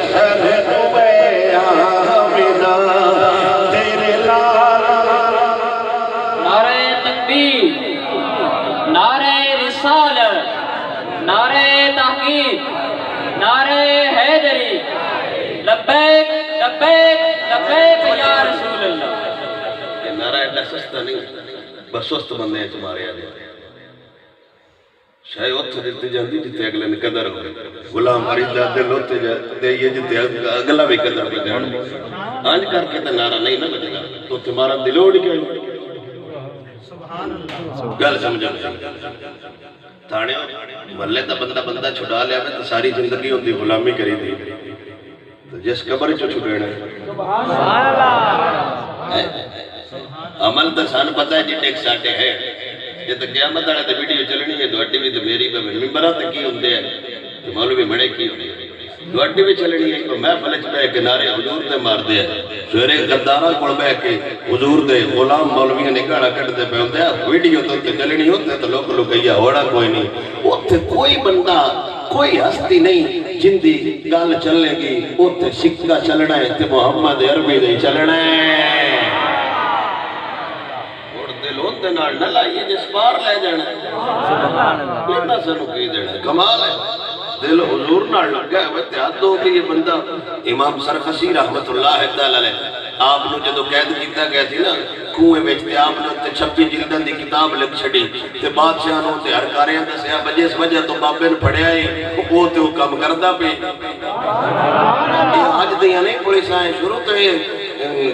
حسن میں آمنہ تیرے لال نعرہ تکبیر، نعرہ رسالت، نعرہ تحقیق، نعرہ حیدری، لبیک لبیک لبیک یا رسول اللہ۔ یہ نعرہ ایڈا سستا نہیں، بس سست بندے ہیں تمہارے آدھے شاید اتھے دیتے جاندی جتے اگلے نے قدر ہو غلام حریدہ دل ہوتے جاتے یہ جتے اگلا بھی قدر ہو جانے آج کر کے تو نعرہ نہیں نہ لگے گا تو تمہارا دلوڑ کیا ہے گل سمجھا تھانے ملے تا بندہ چھڑا لیا میں تو ساری زندگی ہوتی غلامی کری دی تو جس قبر چو چھڑے عمل تو سان پتہ ہے جی ٹیک ساٹے ہے یہ تو قیامت آڑے تے ویڈیو چلنی ہے دوڑی بھی تو میری بھی ممبرہ تے کی ہوندے ہیں تو مولوی بڑے کی ہوندے ہیں دوڑی بھی چلنی ہے تو میں فلچ پہ کنارے حضور دے مار دے سویرے غدارہ کڑ بے کے حضور دے غلام مولوی نگاڑا کٹ دے پہ ہوندے ہیں ویڈیو تو تے چلنی ہوتے تو لوگ لگیا ہوڑا کوئی نہیں اوتے کوئی بندہ کوئی ہستی نہیں جن دی گال چلنے گی اوتے سکہ چلنا ہے تے محمد عربی دے چلنا ہے دل ہوتے نال نہ لائیے جس پار لے جانا اتنا سنو کی دینا کمال ہے دل حضور نال لگا ہے اتحاد ہو کہ یہ بندہ امام سرخسی رحمت اللہ تعالی آپ نے جدو قید کیتا گیا تھی نا کنویں بیچتے آپ نے 26 جلدن دی کتاب لکھ چھڑی تے بادشاہ نو تے ہر کاریاں دسیا بجے اس وجہ تو بابے نے پڑھیا ہی وہ تے وہ کم کردا پے یہ اج دیاں نہیں پولیساں شروع تو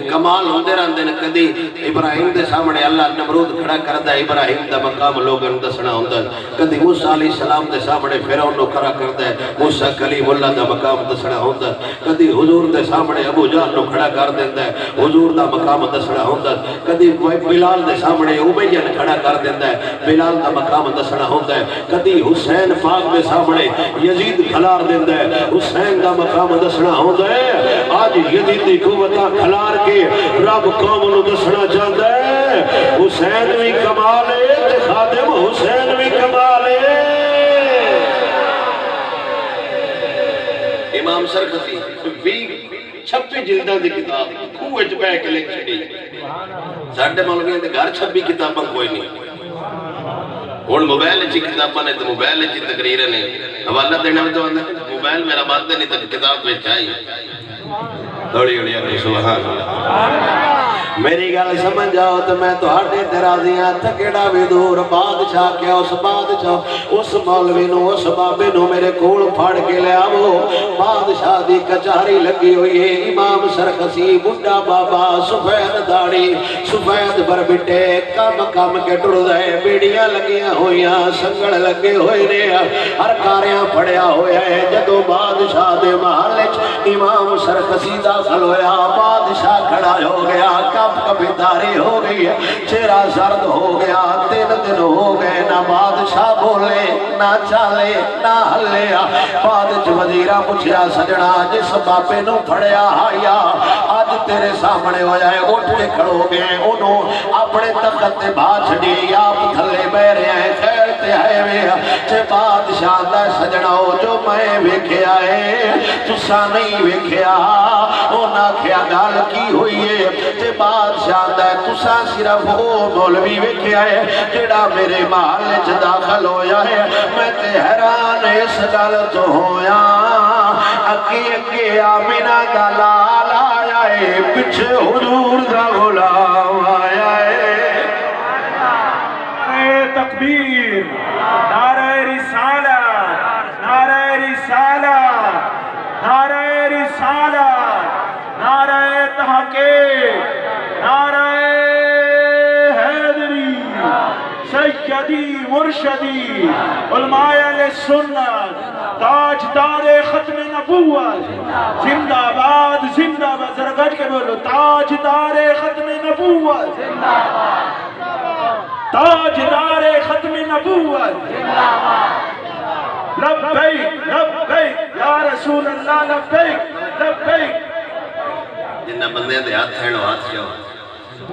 کمال ہوندے رہندے نے کدی ابراہیم دے سامنے اللہ نمرود کھڑا کردا ہے ابراہیم دا مقام لوگاں نوں دسنا ہوندا کدی موسیٰ علیہ السلام دے سامنے فرعون نوں کھڑا کردا ہے موسیٰ کلیم اللہ دا مقام دسنا ہوندا کدی حضور دے سامنے ابو جہل نوں کھڑا کر دیندا ہے حضور دا مقام دسنا ہوندا کدی بلال دے سامنے امیہ نوں کھڑا کر دیندا ہے بلال دا مقام دسنا ہوندا ہے کدی حسین پاک دے سامنے یزید کھلار دیندا ہے حسین دا مقام دسنا ہوندا ہے آج یزید دی قوتاں کھلار کے رب قوم نوں دسنا چاہتا ہے حسین بھی کمال ہے تے خادم حسین بھی کمال ہے امام سرخسی 26 جلداں دی کتاب خوہ وچ بیٹھ کے لکھ چھڑی ساڈے مولویاں دے گھر 26 کتاباں کوئی نہیں ہن موبائل وچ کتاباں نے تے موبائل وچ تقریر نے حوالہ دینا تو موبائل میرا بات نہیں تے کتاب وچ آئی دوڑی ہوڑی آگے سبحان اللہ میری گل سمجھ جاؤ تو میں تو ہاٹے ترازیاں تکیڑا بھی دور بادشاہ کیا اس بادشاہ اس مولوی نو اس بابے نو میرے کول پھاڑ کے لے آو بادشاہ دی کچہری لگی ہوئی ہے امام سرخسی بڈھا بابا سفید داڑھی سفید بربٹے کم کے ٹر دے بیڑیاں لگیاں ہوئیاں سنگڑ لگے ہوئے نے ہر کاریاں پڑیا ہویا ہے جدو بادشاہ دے محل امام سرخسی داخل ہویا بادشاہ کھڑا ہو گیا کبھی داری ہو گئی ہے چہرہ زرد ہو گیا 3 دن ہو گئے نہ بادشاہ بولے نہ چالے نہ ہلے بعد وزیرہ پوچھیا سجنا جس بابے نو پھڑیا آیا آج تیرے سامنے ہو جائے اٹھ کے کھڑو گئے انہوں اپنے تخت تے بھا چھڑی آپ تھلے بہ رہے ہیں خیر تے ہے وے چے بادشاہ دا سجنا ہو جو میں ویکھیا ہے تسا نہیں ویکھیا او نہ کیا گل کی ہوئی ہے تے بادشاہ دا تسا صرف وہ مولوی ویکھیا ہے جڑا میرے محل وچ داخل ہویا ہے میں تے حیران اس گل تو ہویا اگے آمینہ دا لال آیا ہے پیچھے حضور دا غلام آیا ہے تکبیر نعرہ رسالت نعرہ رسالت نعرہ رسالت نعرہ تحقیق نعرہ حیدری سیدی مرشدی علماء علیہ سنت تاجدار ختم نبوت زندہ باد ذرا گٹ کے بولو تاجدار ختم نبوت تاجدار ختم نبوت لبیک لبیک یا رسول اللہ لبیک لبیک جنہ بندے دے ہاتھ ہیں ہاتھ کیا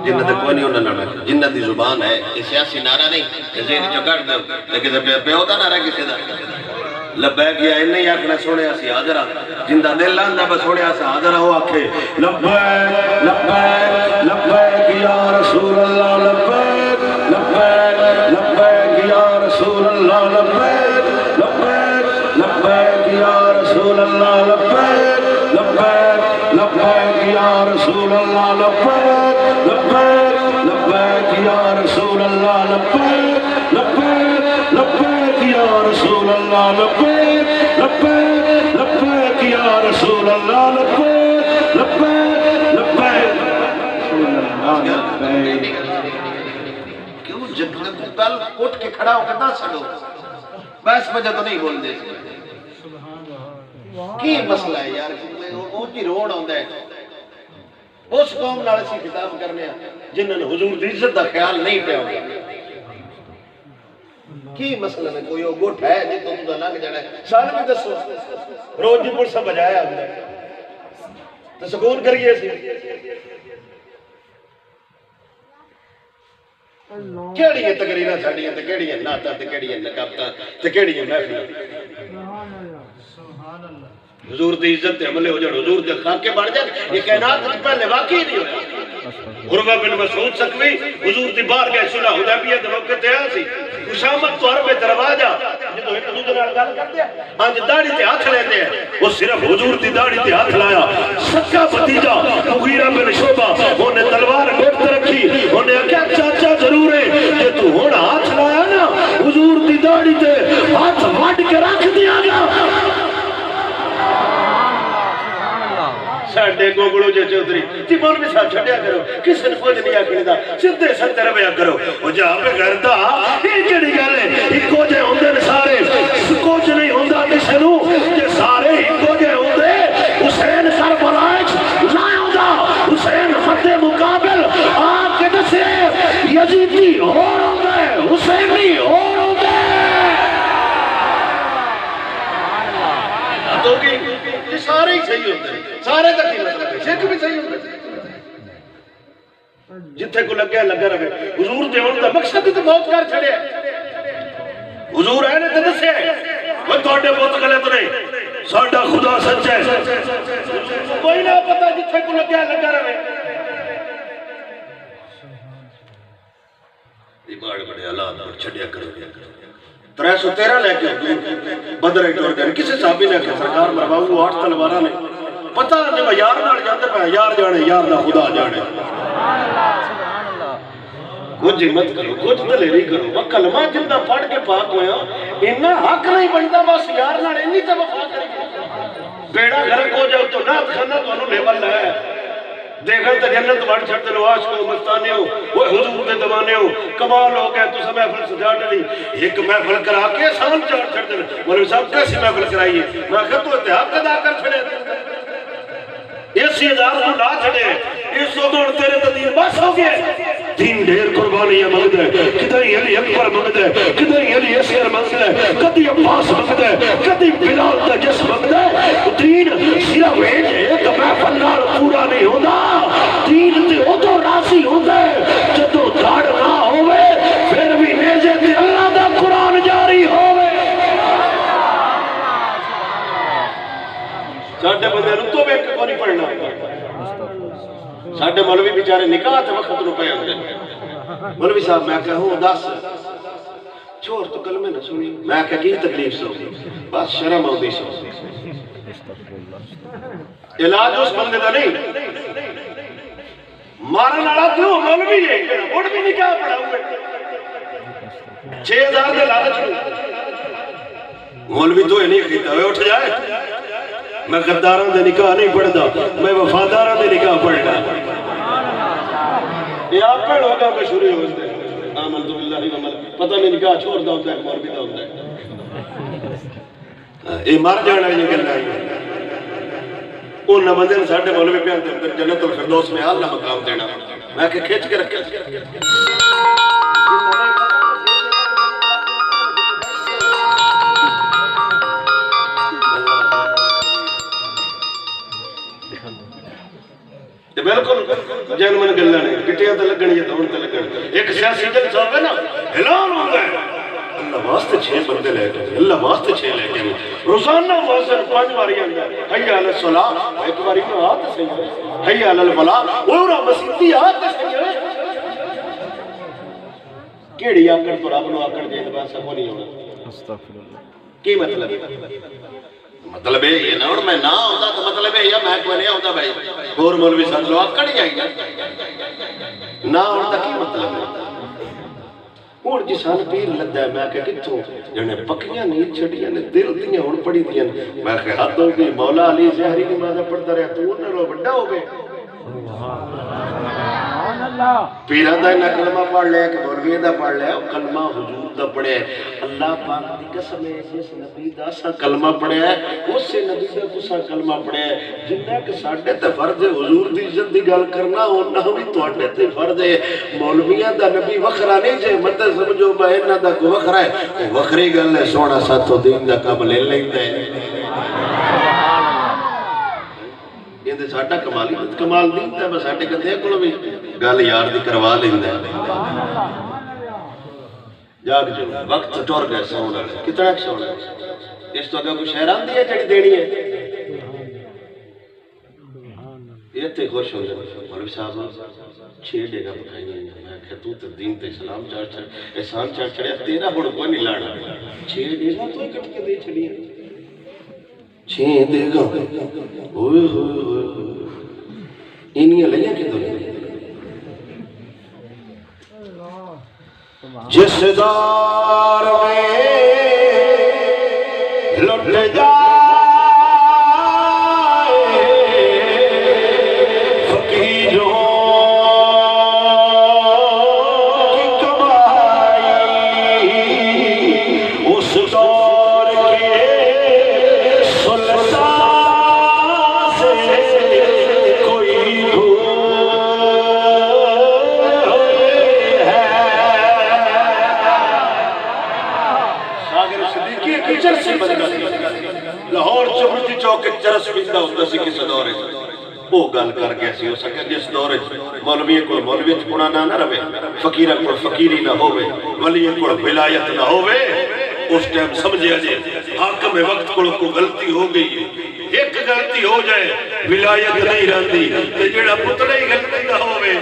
جنہ دے کوئی نہیں انہوں نے جنہ دی زبان ہے یہ سیاسی نعرہ نہیں کہ زین جو کر دو لیکن پہ ہوتا نعرہ کسی دا لبیک یا نہیں آکھنا سونے سی حاضر جندہ دل لاندا بس سونے سی حاضر ہو آکھے لبیک لبیک لبیک یا رسول اللہ لبیک لبیک لبیک یا رسول اللہ لبیک لبیک لبیک یا رسول اللہ لبیک لبیک لبیک یا رسول اللہ لبیک لبیک لبیک یا رسول اللہ لبیک لبیک لبیک یا رسول اللہ لبیک لبیک لبیک یا رسول اللہ لبیک لبیک لبیک کیوں جب پہل اٹھ کے کھڑا ہو کے نہ سڑو بس وجہ تو نہیں بول دے کی مسئلہ ہے یار وہ کی روڑ آندا ہے اس قوم نال اسی خطاب کرنے جنہاں نے حضور دی عزت دا خیال نہیں پیا ہوگا کی مسئلہ ہے کوئی وہ گٹھ ہے جی تو تُو لنگ جانا ہے سال بھی دسو روز جی پڑسا بجایا ہوتا ہے تو سکون کریے سی کیڑی ہے تقریرہ ساڑی ہے کیڑی ہے ناتا کیڑی ہے نقابتا کیڑی ہے محفل حضور دی عزت تے عملے ہو جائے حضور دے خاکے بڑھ جائے یہ کائنات سے پہلے واقعی نہیں ہویا عروہ بن مسعود سکوی حضور دی بار گئے صلح حدیبیہ دے موقع تے آیا سی خشامت تو عرب دروازہ جدو ایک دوسرے نال گل کرتے ہیں آج داڑھی تے ہاتھ لیندے ہیں وہ صرف حضور دی داڑھی تے ہاتھ لایا سکا بھتیجا مغیرہ بن شعبہ انہیں تلوار گھٹ تے رکھی انہیں کیا چاچا ضرور ہے کہ تو ہونا ہاتھ لایا نا حضور دی داڑھی تے ہاتھ وڈ کے رکھ دیا گا ساڑھے گوگلو جو چودری جی مولوی صاحب چھڑیا کرو کس نے کچھ نہیں آکھنے دا سدھے ستر رویا کرو وہ جا پہ کرتا یہ کڑی گل ہے ایکو جے ہوندے نے سارے کچھ نہیں ہوندا کسے نو یہ سارے ایکو جے ہوندے حسین کربلائچ لائے ہوندا حسین خط مقابل آپ کے دسے یزیدی اور ہوندے حسینی اور ہوندے یہ سارے ہی صحیح ہوتے ہیں سارے تک ہی مطلب ہے شرک بھی صحیح ہوتے ہیں جتھے کو لگیا لگا رہے حضور دے ہونے دا مقصد تو بہت کر چھڑے حضور ہے نے تے دسے وہ تواڈے بہت غلط نہیں ساڈا خدا سچا ہے کوئی نہ پتہ جتھے کو لگیا لگا رہے یہ بڑے حالات پر چھڑیا کرو 313 لے کے بدر ایک اور گئے کسی صحابی نے کہا سرکار مرباؤں 8 تلوارہ نے پتہ نہیں میں یار نال جاندے پہ یار جانے یار دا خدا جانے کچھ ہمت کرو کچھ دلیری کرو وہ کلمہ جندہ پڑھ کے پاک ہویا انہا حق نہیں بنتا بس یار نال انہی تے وفا کریں بیڑا گھر کو جاؤ تو نات خانہ تو انہوں لیول ہے دیکھا تو جنت بڑھ چھڑتے لو آج کو مستانے ہو وہ حضور دے دمانے ہو کمال ہو گئے تو سب محفل سجا ڈلی ایک محفل کرا کے سان چاڑ چھڑتے لو مولوی صاحب کیسی محفل کرائیے میں کہا تو اتحاد ادا کر چھڑے اسی ہزار کو لا چھڑے اس وقت تیرے تو دین بس ہو گئے دین ڈھیر قربانیاں مانگ دے کدھائی علی اکبر مانگ دے کدھائی علی اصغر مانگ دے کدھی عباس مانگ دے کدھی بلال دا جس مانگ دے دین صرف ایک محفل نال پورا نہیں ہوتا دین تے او تو راضی ہوتا ہے جدو دھاڑ نہ ہوئے پھر بھی نیزے تے اللہ دا قرآن جاری ہوئے ساڑھے بندے رتو بیک کو نہیں پڑھنا ساڑھے مولوی بیچارے نکاح تے وقت رو پہ ہوندے مولوی صاحب میں کہوں 10 چھوڑ تو کلمہ نہ سنی میں کہا کی تکلیف سو بس شرم آؤ دی سو علاج اس بندے دا نہیں مارن آڑا تھو مولوی ہے اڑ بھی نکاح پڑھا ہوئے 6000 دے لالچ مولوی تو ہی نہیں خریدا ہوئے اٹھ جائے میں غداران دے نکاح نہیں پڑھدا میں وفاداران دے نکاح پڑھنا یہ آپ پڑھ ہوگا مشہوری ہوتے ہیں آمن تو باللہ ومل پتہ نہیں نکاح چھوڑ دا ہوتا ہے مور بھی دا ہوتا ہے یہ مر جانا ہے یہ کرنا ہے ان بندے نے ساڑھے مولوی پیان جنت الفردوس میں اللہ مقام دینا میں کہ کھیچ کے رکھا بالکل جن من گلہ نہیں گٹیاں تے لگن یا دون تے لگن ایک سیاسی جلسہ ہوئے نا اعلان ہوتا ہے اللہ واسطے 6 بندے لے کے اللہ واسطے 6 لے کے روزانہ موذن 5 باری آندا حی علی الصلاۃ ایک باری نہ آ تے صحیح حی علی الفلاح اور مسیتی آ تے صحیح کیڑی آکڑ تو رب نو آکڑ دے بس کو نہیں ہونا استغفر اللہ کی مطلب ہے یہ نہ اور میں نہ ہوتا تو مطلب ہے یا میں کوئی نہیں ہوتا بھائی اور مولوی صاحب لو آکڑ جائیں گے نہ ہوتا کی مطلب ہے اور جسان پیر لدہ ہے میں کہ کتوں جنہیں پکیاں نہیں چھڑیاں نے دل دیاں اور پڑی دیاں میں کہ حد ہو گئی مولا علی زہری نمازہ پڑھتا رہا تو انہیں رو بڑھا ہو گئے پیران دا انہا کلمہ پڑھ لیا کہ مولوی دا پڑھ لیا کلمہ حضور دا پڑھے اللہ پاک دی قسم ہے جس نبی دا سا کلمہ پڑھے اس سے نبی دا کسا کلمہ پڑھے جنہ کہ ساڑھے تے فرض ہے حضور دی عزت دی گل کرنا ہونا بھی توڑے تے فرض ہے مولویاں دا نبی وخرا نہیں جے مت سمجھو بہنہ دا کو وخرا ہے وخری گل ہے سونا ساتھو دین دا کام لے لیندے یہ دے ساڑھا کمال دین ہے بس ساڑھے کہتے ہیں کلو بھی گل یار دی کروا لیندے جاگ جو وقت ٹور گئے سونا کتنا سونا اس تو اگر کوئی شہران دی ہے جڑی دینی ہے یہ تے خوش ہو جائے مولوی صاحب 6 ڈیگا پکائی ہیں میں کہ تو دین تے اسلام چار چڑھ احسان چار چڑھیا تیرا بڑھ کوئی نہیں لانا 6 ڈیگا تو کٹ کے دے چھڑی ہیں 6 ڈیگا ہوئے ہوئے ہوئے انہی لئیاں کی دنیا جس دار میں لٹ جائے فقیروں کی کمائی اس دور کے سلطان سے کوئی لاہور چمڑی چوک چرس بندہ ہوتا سی کس دورے وہ گل کر گیا سی ہو سکے جس دورے مولوی کو مولوی چکونا نہ رہے فقیرہ کو فقیری نہ ہوئے ولی کو ولایت نہ ہوئے اس ٹائم سمجھے جے حاکم وقت کو غلطی ہو گئی ایک غلطی ہو جائے ولایت نہیں رہتی تے جڑا پتلے ہی غلطی نہ ہوئے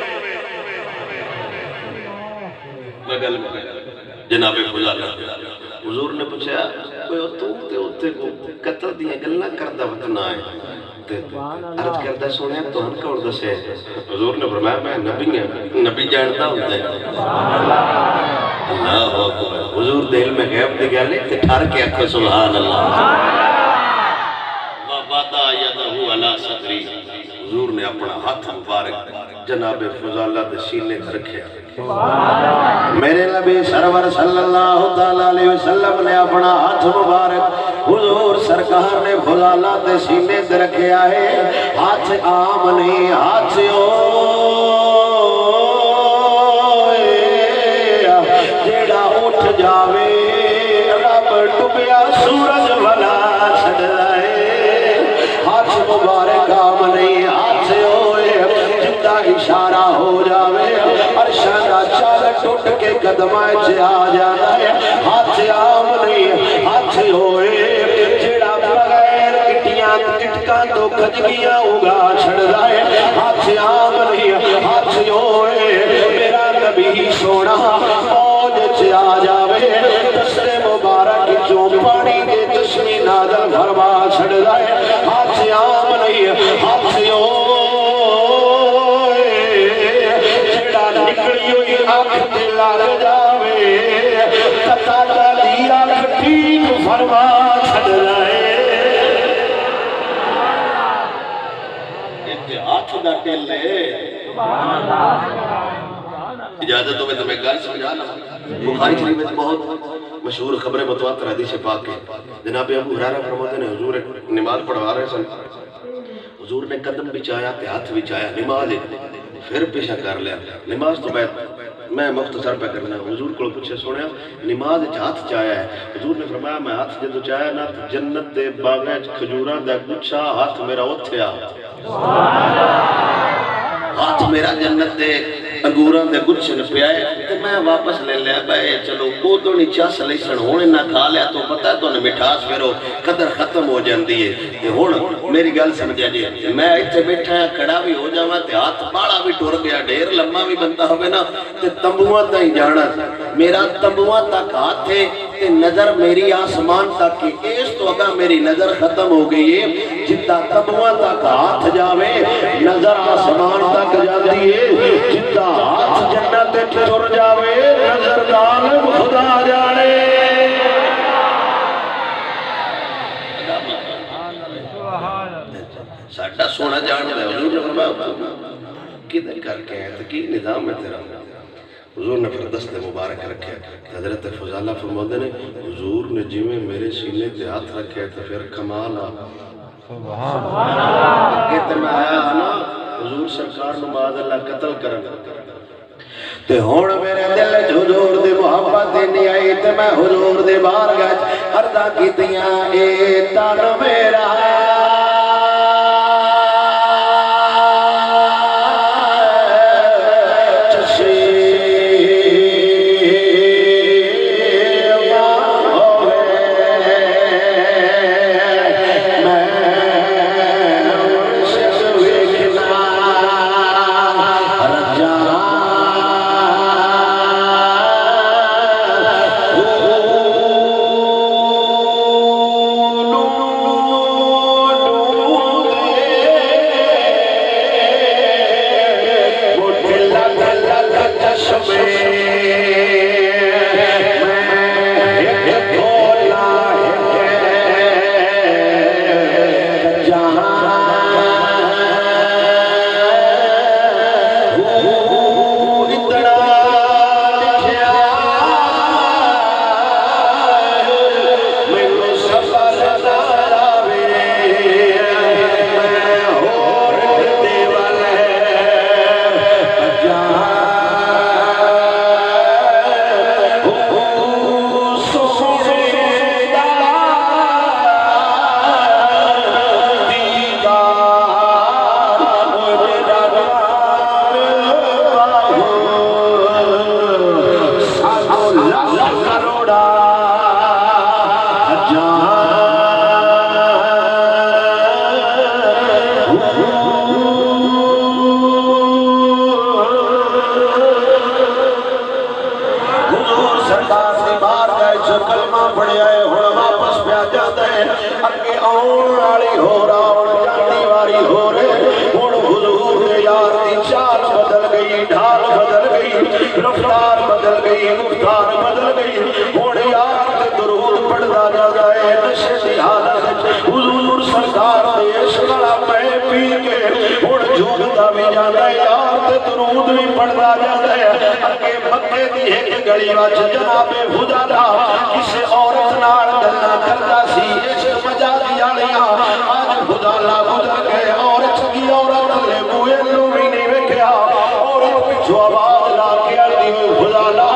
میں گل جناب فضالہ حضور نے پوچھا کوئی اتنے کو قتل دیا گلنا کردہ وطنا ہے عرض کردہ سونے تو ہم کور دسے حضور نے فرمایا میں نبی ہیں نبی جانتا ہوتا ہے اللہ اکبر حضور دل میں غیب دے گیا لے تے ٹھار کے اکھے سبحان اللہ وَبَدَا يَدَهُ عَلَى صَدْرِي حضور نے اپنا ہاتھ مبارک جناب فضالہ دے سینے دے رکھے میرے نبی سرور صلی اللہ علیہ وسلم نے اپنا ہاتھ مبارک حضور سرکار نے فضالہ دے سینے دے رکھے آئے ہاتھ عام نہیں ہاتھ جیڑا اٹھ جاوے رب ڈبیا سورج والا چھڑ رہے ہاتھ مبارک عام نہیں ہاتھ ہوئے جندہ اشارہ ہو جاوے ارشادہ چال ٹوٹ کے قدمائے چاہ جانا ہے ہاتھ عام نہیں ہاتھ ہوئے جڑا بغیر کٹیاں کٹکاں تو کھجگیاں اگا چھڑ رہے ہاتھ عام نہیں ہاتھ ہوئے میرا نبی سونا موج چاہ جاوے دستے مبارک جو پانی کے چشمی نازل فرما چھڑ رہے ہاتھ عام نہیں ہاتھ نکڑی ہوئی آنکھ تے لار جاوے قطع جالی آنکھ ٹھیک فرما چھڑ رہے ہاتھ دا ٹل لے اجازت ہو میں تمہیں گل سمجھا لوں بخاری شریف میں بہت مشہور خبر متواتر حدیث پاک ہے جناب ابو ہریرہ فرماتے ہیں حضور نماز پڑھوا رہے سن حضور نے قدم بچایا تے ہاتھ بچایا نماز پھر پیشہ کر لیا نماز تو میں مختصر پہ کرنا حضور کو پوچھے سنیا نماز ہاتھ چایا ہے حضور نے فرمایا میں ہاتھ جدو چایا نا جنت دے باغیں کھجوراں دا گچھا ہاتھ میرا اوتھے آ ہاتھ میرا جنت دے انگوراں دے گچھن پہ آئے تے میں واپس لے لیا بھائی چلو ادھر نہیں چس لیسن ہونے نہ کھا لیا تو پتہ تو نے مٹھاس پھر قدر ختم ہو جاندی ہے تے ہن میری گل سمجھا جی میں ایتھے بیٹھا ہاں کھڑا بھی ہو جاواں تے ہاتھ باڑا بھی ٹر گیا ڈھیر لمبا بھی بندہ ہوئے نا تے تمبواں تائیں جانا میرا تمبواں تک ہاتھ ہے تے نظر میری آسمان تک کی اس تو اگا میری نظر ختم ہو گئی ہے جتا تمبواں تک ہاتھ جاوے نظر آسمان تک جاتی ہے جتا ہاتھ جنت ٹر جاوے نظر ظالم خدا جانے ساڑھا سونا جان دے حضور نے فرمایا کدھر کر کے ہیں تو کی نظام ہے تیرا حضور نے پھر دست مبارک رکھے حضرت فضالہ فرمودے نے حضور نے جی میں میرے سینے تے ہاتھ رکھے تو پھر کمال آ کہتے میں آیا نا حضور سرکار نماز اللہ قتل کرن تے ہون میرے دل حضور دے محبت نہیں آئی تے میں حضور دے بار گج عرضاں کیتیاں اے تن میرا جناب خدا کسی عورت نال گلاں کردا سی عشق مجازی والیاں اج خدا لا گزر گئے عورت کی عورت نے بوئے نوں بھی نہیں ویکھیا عورت پچھوں آواز لا کے آندی خدا لا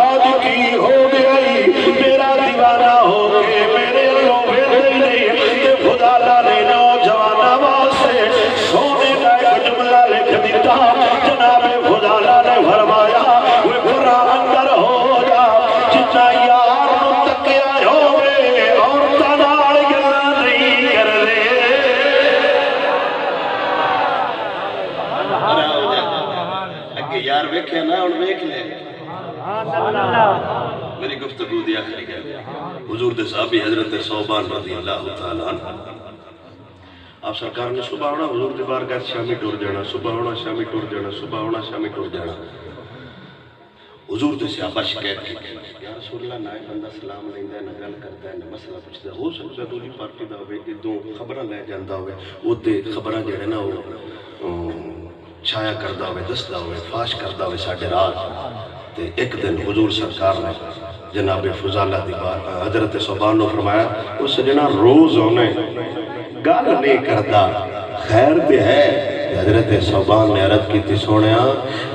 اج کی ہو گئی میرا دیوانہ ہو کے میرے لو ویندے نہیں تے خدا لا نے نوجواناں واسطے سونے دا ایک جملہ لکھ دتا جناب خدا لا نے فرمایا وہ برا اندر ہو جا جتنا یار نو تکیا ہوئے عورتاں نال گلاں نہیں کردے اگے یار ویکھیا نا ہن ویکھ لے میری گفتگو دی آخری گل حضور دے صحابی حضرت ثوبان رضی اللہ تعالی عنہ آپ سرکار نے صبح ہونا حضور دے بارگاہ شامی ٹر جانا صبح ہونا شامی ٹر جانا صبح ہونا شامی ٹر جانا حضور دے صحابہ شکایت کی یا رسول اللہ نہ بندہ سلام لیندا ہے نہ گل کردا ہے نہ مسئلہ پوچھدا ہو سکدا دوسری پارٹی دا ہوے ادوں خبراں لے جاندا ہوے اوتے خبراں جڑے نا او چھایا کردا ہوے دسدا ہوے فاش کردا ہوے ساڈے راز تے ایک دن حضور سرکار نے جناب فضالہ دی بار حضرت ثوبان نے فرمایا او سجنا روز ہونے گل نہیں کردا خیر تے ہے حضرت ثوبان نے عرض کی تھی سونیا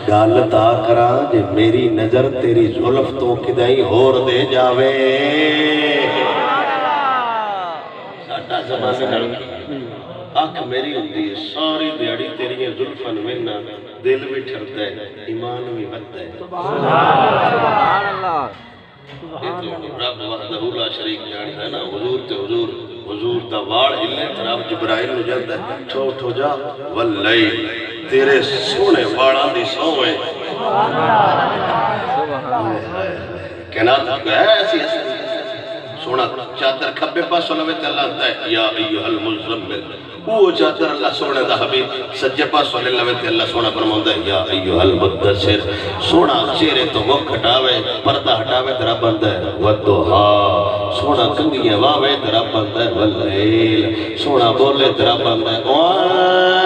گل تا کرا جے میری نظر تیری زلف تو کدائی ہور دے جاوے ساڈا زمانے نال اکھ میری ہوندی ہے ساری دیہڑی تیری زلفاں وینا دل بھی ٹھرتا ہے ایمان بھی بڑھتا ہے رب وحدہ لا شریک جانتا ہے نا حضور تے حضور دا واڑ ہلے تے رب جبرائیل نو جاندا ہے ٹھو جا واللیل تیرے سونے واڑاں دی سو ہے کائنات کو ہے ایسی سونا چادر کھبے پاس لوے تے اللہ ہے یا ایھا المزمل وہ چادر اللہ سونے دا حبیب سجے پاس لوے تے اللہ سونا فرماوندا ہے یا ایھا المدثر سونا چہرے تو مکھ ہٹاوے پردہ ہٹاوے تے رب بندا ہے والضحا سونا کنگیاں واوے تے رب بندا ہے واللیل سونا بولے تے رب بندا ہے